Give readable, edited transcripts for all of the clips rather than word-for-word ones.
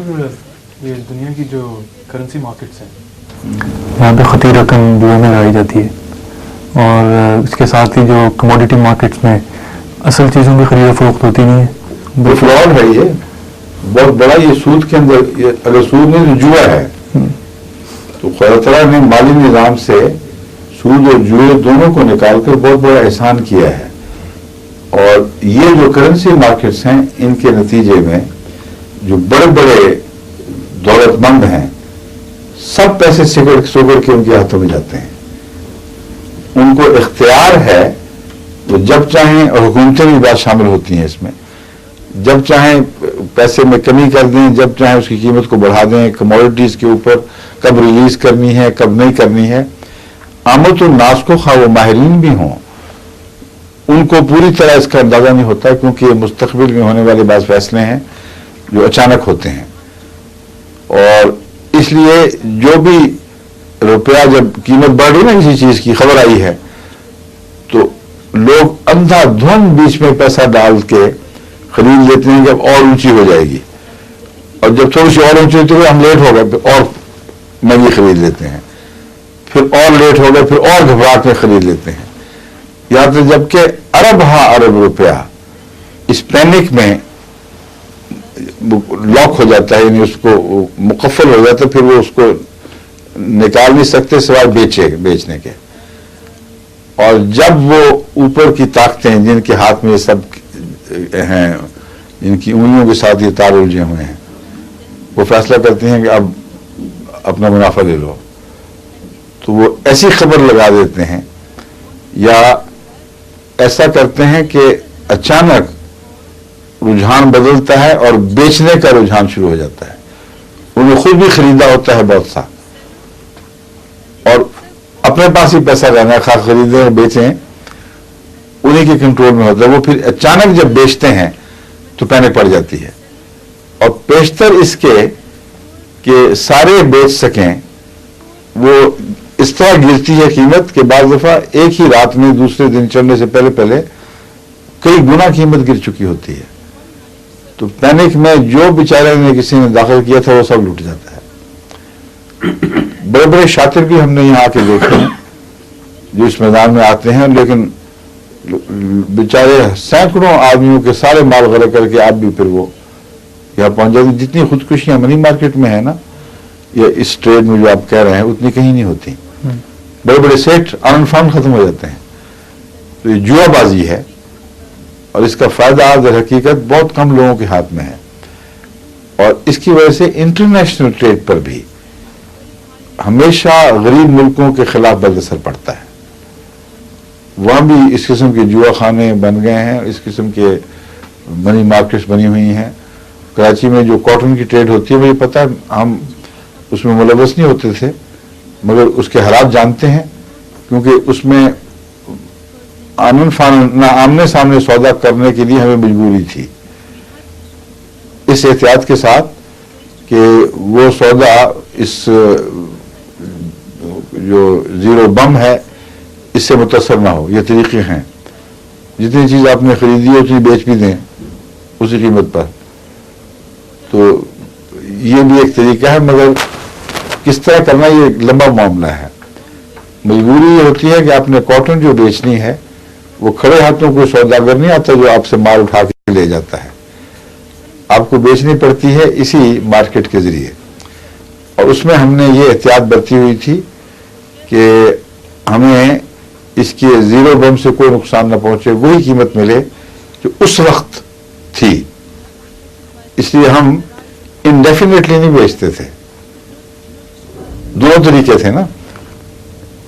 یہ دنیا کی جو کرنسی مارکیٹس ہیں یہاں پہ خطیر رقم جوئے میں لگائی جاتی ہے، اور اس کے ساتھ ہی جو کموڈیٹی مارکیٹس میں اصل چیزوں کی خرید و فروخت ہوتی نہیں ہے. فراڈ ہے یہ بہت بڑا. یہ سود کے اندر اگر سود نہیں تو جوا ہے. تو خدا تعالیٰ نے مالی نظام سے سود اور جوئے دونوں کو نکال کر بہت بڑا احسان کیا ہے. اور یہ جو کرنسی مارکیٹس ہیں ان کے نتیجے میں جو بڑے بڑے دولت مند ہیں سب پیسے سگڑ کے ان کے ہاتھوں میں جاتے ہیں. ان کو اختیار ہے وہ جب چاہیں، اور حکومتیں بھی بات شامل ہوتی ہیں اس میں، جب چاہیں پیسے میں کمی کر دیں، جب چاہیں اس کی قیمت کو بڑھا دیں. کموڈیٹیز کے اوپر کب ریلیز کرنی ہے کب نہیں کرنی ہے. عامت الناس کو خواہ وہ ماہرین بھی ہوں ان کو پوری طرح اس کا اندازہ نہیں ہوتا، کیونکہ یہ مستقبل میں ہونے والے بعض فیصلے ہیں جو اچانک ہوتے ہیں. اور اس لیے جو بھی روپیہ جب قیمت بڑھ رہی نا کسی چیز کی خبر آئی ہے تو لوگ اندھا دھند بیچ میں پیسہ ڈال کے خرید لیتے ہیں جب اور اونچی ہو جائے گی. اور جب تھوڑی سی اور اونچی ہوتی ہے ہم لیٹ ہو گئے پھر اور مہنگی خرید لیتے ہیں، پھر اور لیٹ ہو گئے پھر اور گھبراہٹ میں خرید لیتے ہیں. یہاں تک جب کہ ارب روپیہ اس پینک میں لاک ہو جاتا ہے، یعنی اس کو مقفل ہو جاتا ہے، پھر وہ اس کو نکال نہیں سکتے سوائے بیچنے کے. اور جب وہ اوپر کی طاقتیں جن کے ہاتھ میں یہ سب ہیں، جن کی انگلیوں کے ساتھ یہ تار الجھے ہوئے ہیں، وہ فیصلہ کرتے ہیں کہ اب اپنا منافع لے لو، تو وہ ایسی خبر لگا دیتے ہیں یا ایسا کرتے ہیں کہ اچانک رجحان بدلتا ہے اور بیچنے کا رجحان شروع ہو جاتا ہے. انہیں خود بھی خریدا ہوتا ہے بہت سا اور اپنے پاس ہی پیسہ رہنا ہے، خاص خریدیں اور بیچیں انہیں کے کنٹرول میں ہوتا ہے. وہ پھر اچانک جب بیچتے ہیں تو پینک پڑ جاتی ہے. اور پیشتر اس کے کہ سارے بیچ سکیں وہ اس طرح گرتی ہے قیمت کہ بعض دفعہ ایک ہی رات میں دوسرے دن چڑھنے سے پہلے کئی گنا قیمت گر چکی ہوتی ہے. تو پینک میں جو بیچارے نے کسی نے داخل کیا تھا وہ سب لوٹ جاتا ہے. بڑے بڑے شاطر بھی ہم نے یہاں آ کے دیکھے ہیں جو اس میدان میں آتے ہیں، لیکن بیچارے سینکڑوں آدمیوں کے سارے مال غرق کر کے آپ بھی پھر وہ یہاں پہنچ جاتے. جتنی خودکشیاں منی مارکیٹ میں ہے نا یا اس ٹریڈ میں جو آپ کہہ رہے ہیں اتنی کہیں نہیں ہوتی. بڑے بڑے سیٹ انفارم ختم ہو جاتے ہیں. تو یہ جوا بازی ہے اور اس کا فائدہ در حقیقت بہت کم لوگوں کے ہاتھ میں ہے. اور اس کی وجہ سے انٹرنیشنل ٹریڈ پر بھی ہمیشہ غریب ملکوں کے خلاف بد اثر پڑتا ہے. وہاں بھی اس قسم کے جوا خانے بن گئے ہیں، اس قسم کے منی مارکیٹس بنی ہوئی ہیں. کراچی میں جو کاٹن کی ٹریڈ ہوتی ہے مجھے پتا ہے، ہم اس میں ملوث نہیں ہوتے تھے مگر اس کے حالات جانتے ہیں، کیونکہ اس میں آمنے سامنے سودا کرنے کے لیے ہمیں مجبوری تھی اس احتیاط کے ساتھ کہ وہ سودا اس جو زیرو بم ہے اس سے متاثر نہ ہو. یہ طریقے ہیں، جتنی چیز آپ نے خریدی ہے اتنی بیچ بھی دیں اسی قیمت پر. تو یہ بھی ایک طریقہ ہے، مگر کس طرح کرنا یہ ایک لمبا معاملہ ہے. مجبوری یہ ہوتی ہے کہ آپ نے کاٹن جو بیچنی ہے وہ کھڑے ہاتھوں کوئی سوداگر نہیں آتا جو آپ سے مال اٹھا کے لے جاتا ہے. آپ کو بیچنی پڑتی ہے اسی مارکیٹ کے ذریعے. اور اس میں ہم نے یہ احتیاط برتی ہوئی تھی کہ ہمیں اس کے زیرو بم سے کوئی نقصان نہ پہنچے، وہی قیمت ملے جو اس وقت تھی. اس لیے ہم انڈیفینیٹلی نہیں بیچتے تھے. دونوں طریقے تھے نا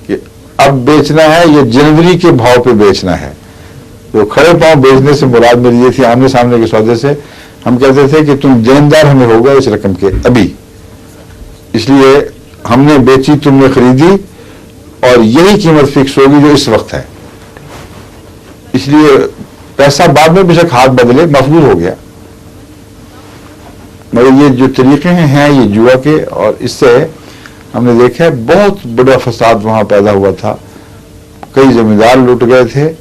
کہ اب بیچنا ہے یا جنوری کے بھاؤ پہ بیچنا ہے. تو کھڑے پاؤں بیچنے سے مراد میری یہ تھی آمنے سامنے کے سودے سے ہم کہتے تھے کہ تم دیندار ہمیں ہوگا اس رقم کے ابھی، اس لیے ہم نے بیچی تم نے خریدی اور یہی قیمت فکس ہوگی جو اس وقت ہے. اس لیے پیسہ بعد میں بے شک ہاتھ بدلے محفوظ ہو گیا، مگر یہ جو طریقے ہیں یہ جوا کے. اور اس سے ہم نے دیکھا ہے بہت بڑا فساد وہاں پیدا ہوا تھا. کئی زمیندار لوٹ گئے تھے،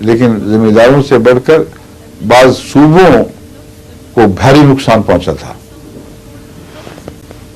لیکن زمینداروں سے بڑھ کر بعض صوبوں کو بھاری نقصان پہنچا تھا.